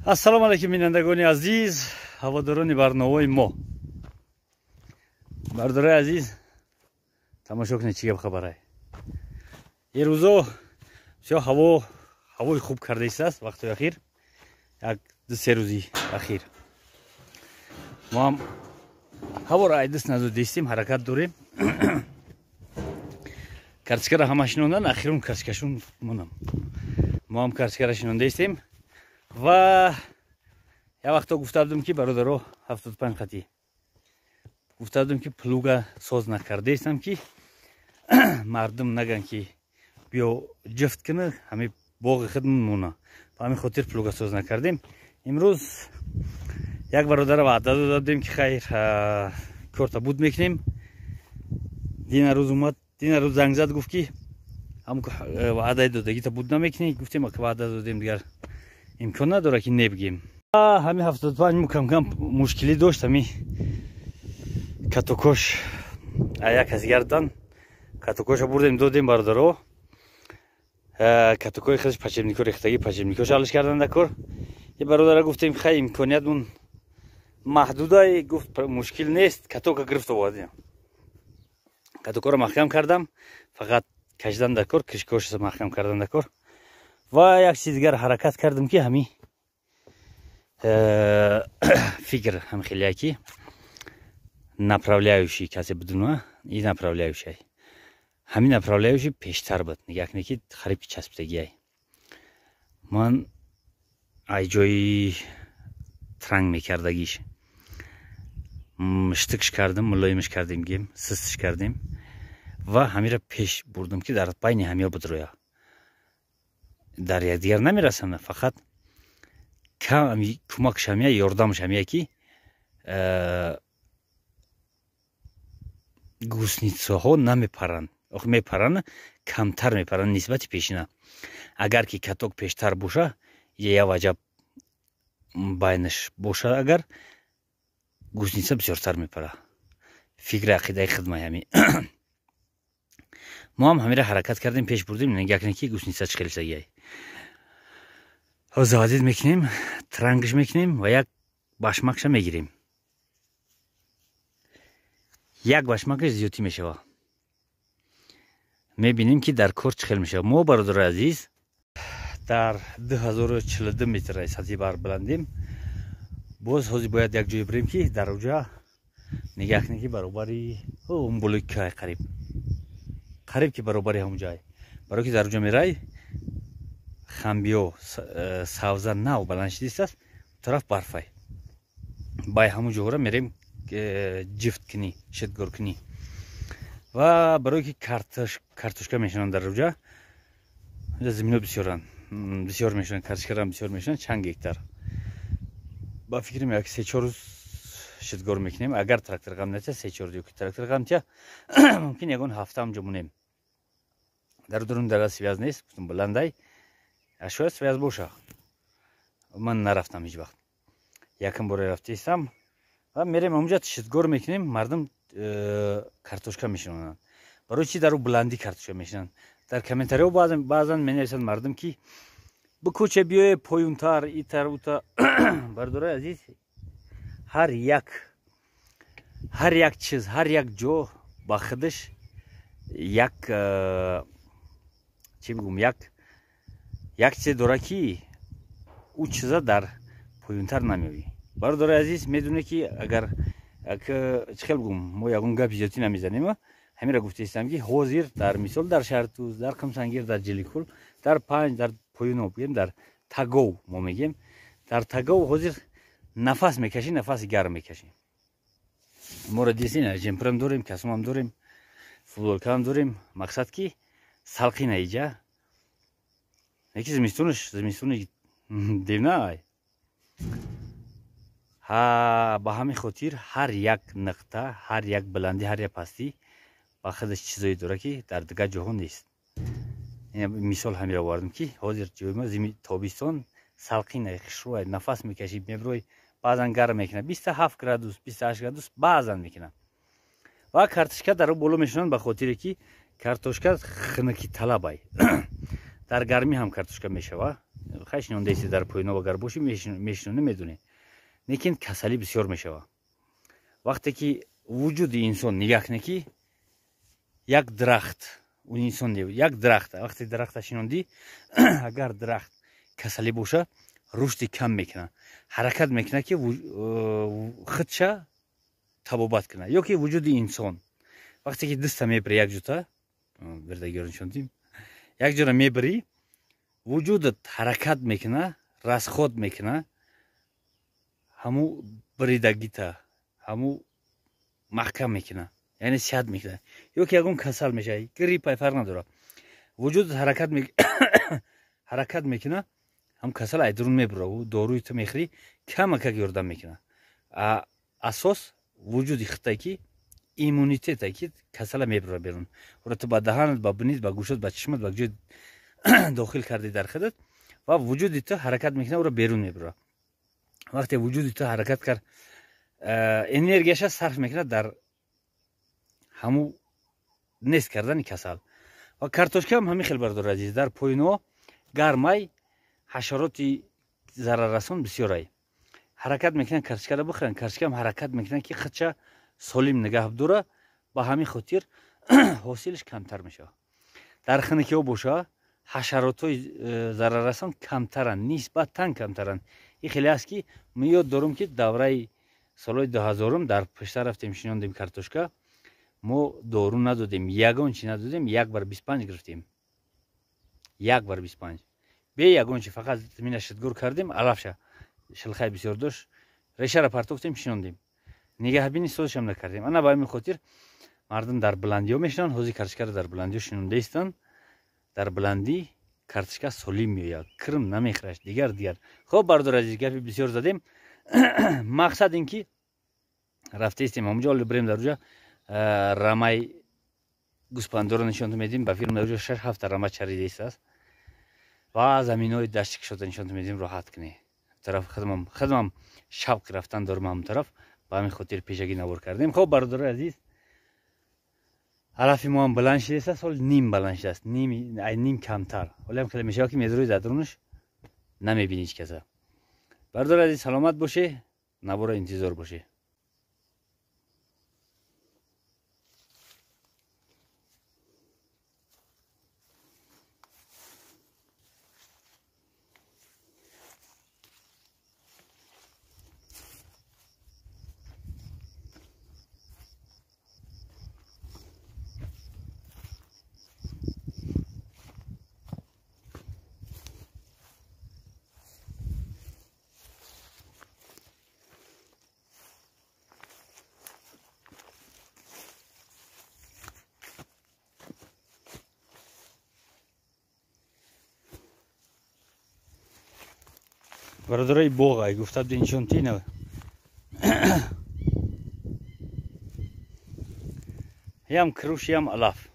ассалому алайкум бинандагони азиз, ҳаводорони барномаи мо. Бардораи азиз, тамошо кунед чӣ гап хабарай. ин рӯзо бисёр ҳавои хуб карда истааст вақтои ахир, як ду-се рӯзи ахир. Мо ҳам ҳаворо айдист назуд истем, ҳаракат дорем. Карточкаро ҳама шинондан, ахирон карточкашон монам. Мо ҳам карточкаро шинонда истем. ва я вақто гуфта будам ки бародаро 75 хати гуфта будам ки плуга соз накарда истам ки мардум наган ки биё ҷифт кина ҳами боғи худ мемона. Ба ҳамин хотир плуга соз накардем. имрӯз як бародар ваъда дода будем ки хайр корта буд мекунем. дина рӯз омад, дина рӯз занг зад гуфт ки ҳам ваъдаи додагита буд намекунӣ. Гуфтем ака ваъда додем дигар имкон надора ки небигем. ҳами 75 мо кам мушкилӣ дошт. ҳами катокош як аз гардан катокоша бурдем додем бародаро. катокои худаш пачебнико рехтаги пачебнико шалиш кардан дакор. я бародара гуфтем хай имкониятмон маҳдуда. гуфт мушкил нест, катока гирифт овардем. катокоро маҳкам кардам, фақат кашдан дакор, кришкошаса маҳкам кардан дакор. ва як чиз дигар ҳаракат кардам ки ҳами фикр ҳам хеле ки направляющий касе бидуна и направляющий ҳами направляющий пештар буд. нигах не ки харибки часпидагиай ман ай ҷои транг мекардагиш штикш кардем, мулоимш кардем, гем систиш кардем ва ҳамира пеш бурдам ки дар байни ҳамиё бидроя. дар якдигар намерасана, фақат кӯмакш ҳамия, ёрдамш ҳамия ки гусницаҳо намепаранд. охи мепаранд, камтар мепаранд нисбати пешина. агар ки каток пештар боша, я ваҷаб байнаш боша, агар гусница бисёртар мепара. фикри ақидаи хидмаи ҳами мо ҳам ҳамира ҳаракат кардем, пеш бурдем. нигакне ки гусница чхелсагиай заводид мекунем, трангш мекунем ва як башмакша мегирем. як башмакш зиёдтӣ мешава. мебинем ки дар кор чхел мешава. мо бародари азиз дар 2042 метр сатҳи бар баландем. боз ҳозир бояд як ҷое бирем ки дар оҷа нигахне ки баробари он блоккай қариб ки баробари ҳамон ҷай. барое ки дар оҷа мерай хамбиё савза нав баланд шидистааст, тараф барфай. бай ҳамон ҷоҳора мерем ҷифт кунӣ, шидгор кунӣ. ва барое ки картошка мешунанд дар оҷа. замино бисёр мешунанд, картошкарам бисёр мешунанд, чанд гектар. ба фикрам як 3-4 рӯз шидгор мекунем. агар трактор ғам натия 3-4 рӯз, трактор ғам тия мумкин ягон ҳафта ҳамҷо монем. дар дурун дара связ нест, баландай шояд связ боша. ман нарафтам ҳеҷ вақт. якам боре рафтаистам ва мерем онҷа шидгор мекунем. мардум картошка мешунанд. барои чи дар буландӣ картошка мешунанд. дар комментариҳо баъзан менависанд мардум ки бикӯча биёе поюнтар итар ута. бардораи азиз, ҳар як чиз, ҳар як ҷо ба худаш як чӣ бигӯм, як чизе дора ки ӯ чиза дар поюнтар намеоӣ. бародари азиз, медоне ки агар чихел бигӯм, мо ягон гап зиёдтӣ намезанем. ҳамира гуфтаистам ки ҳозир дар мисол дар шаҳртӯз, дар қимсангир, дар ҷиликул, дар панҷ, дар поюноб гем, дар тагов мо мегем. дар тагов ҳозир нафас мекашӣ, нафаси гарм мекашӣ. моро дисина ҷемпирам дорем, касумам дорем, футболкаам дорем. мақсад ки салқин аиҷа яки зимистони девнай. ба ҳамин хотир ҳар як нақта, ҳар як баландӣ, ҳар як пастӣ ба худаш чизое дора ки дар дигар ҷоҳо нест. мисол ҳамира овардам ки ҳозир ҷои мо тобистон салқинай, хушрӯай, нафас мекашӣ, меброи баъзан гарм мекунад, 27 градус, 28 градус баъзан мекунад. ва картошка дар боло мешунанд ба хотире ки картошка хинаки талабай. در گرمی هم کارتوشکا میشوه. خیلی نوندیسی در پایین و اگر باشی میشنونه میدونی. لیکن کسلی بسیار میشوه. وقتی که وجود انسان نگاه نکی یک درخت اون انسان دیو یک درخت وقتی درختش نوندی اگر درخت کسلی باشه رشد کم میکنه حرکت میکنه که خودشه تبابت کنه یا که وجود انسان وقتی که دست میبری یک جوتا برده گرونشوندیم یک جوره میبری وجودت حرکت میکنه رسخود میکنه همو بریدگیتا همو محکم میکنه یعنی صحت میکنه یا که اون کسل میشه گریپ فرق نداره وجود حرکت میکنه هم کسل ایدرون میبره و داروی تو میخری کم یاردم میکنه اساس وجود خطایی که ایمونیته که کسل میبره بیرون و تو با دهانت با بنیت با گوشت با چشمت با جد داخل کردی در خودت و وجود تو حرکت میکنه و رو بیرون میبره وقتی وجود تو حرکت کرد انرژیش صرف میکنه در همو نیست کردن کسل و کارتوشکا هم همین خیلی بردار عزیز در پایینو گرمای حشراتی ضرر رسان بسیاری حرکت میکنن کارتوشکا رو بخورن کارتوشکا هم حرکت میکنن که خودش سالم نگه بداره با همین خاطر حاصلش کمتر میشه در خانه که باشه حشراتای ضرر رسان کمترن نسبتا کمترن این خیلی است که من یاد دارم که دوره سال 2000 در پشت رفتیم شنیدیم کارتوشکا ما دارو ندادیم یگان چی ندادیم یک بار 25 گرفتیم یک بار 25 به یگان چی فقط زمین شدگور کردیم علفش شلخای بسیار داشت ریشه را پرتوفتیم شنیدیم نگاه بینی سوزش هم نکردیم انا با همین خاطر مردم در بلندی ها میشنن حوزی کارتوشکا در بلندی ها شنونده استن در بلندی کارتوشکا سالم میاد کرم نمیخرش دیگر خب برادر عزیز گپی بسیار زدیم مقصد این که رفته استیم همونجا بریم در اونجا رمای گوسپندو رو نشون میدیم با فیلم اونجا 6 هفته رمای چریده است و زمینای دشت شده نشون میدیم راحت کنی طرف خدمم شب رفتن دارم هم طرف با همین خاطر پیشگی نور کردیم خب برادر عزیز علف ما هم بلند شده است ولی نیم بلند شده است نیم کمتر ولی هم کلمه شاکی میذاری زدرونش نمیبینی هیچ کس برادر عزیز سلامت باشه نباره انتظار باشه برادرای باغ گفته بود اینشون تینه هم کروش هم علف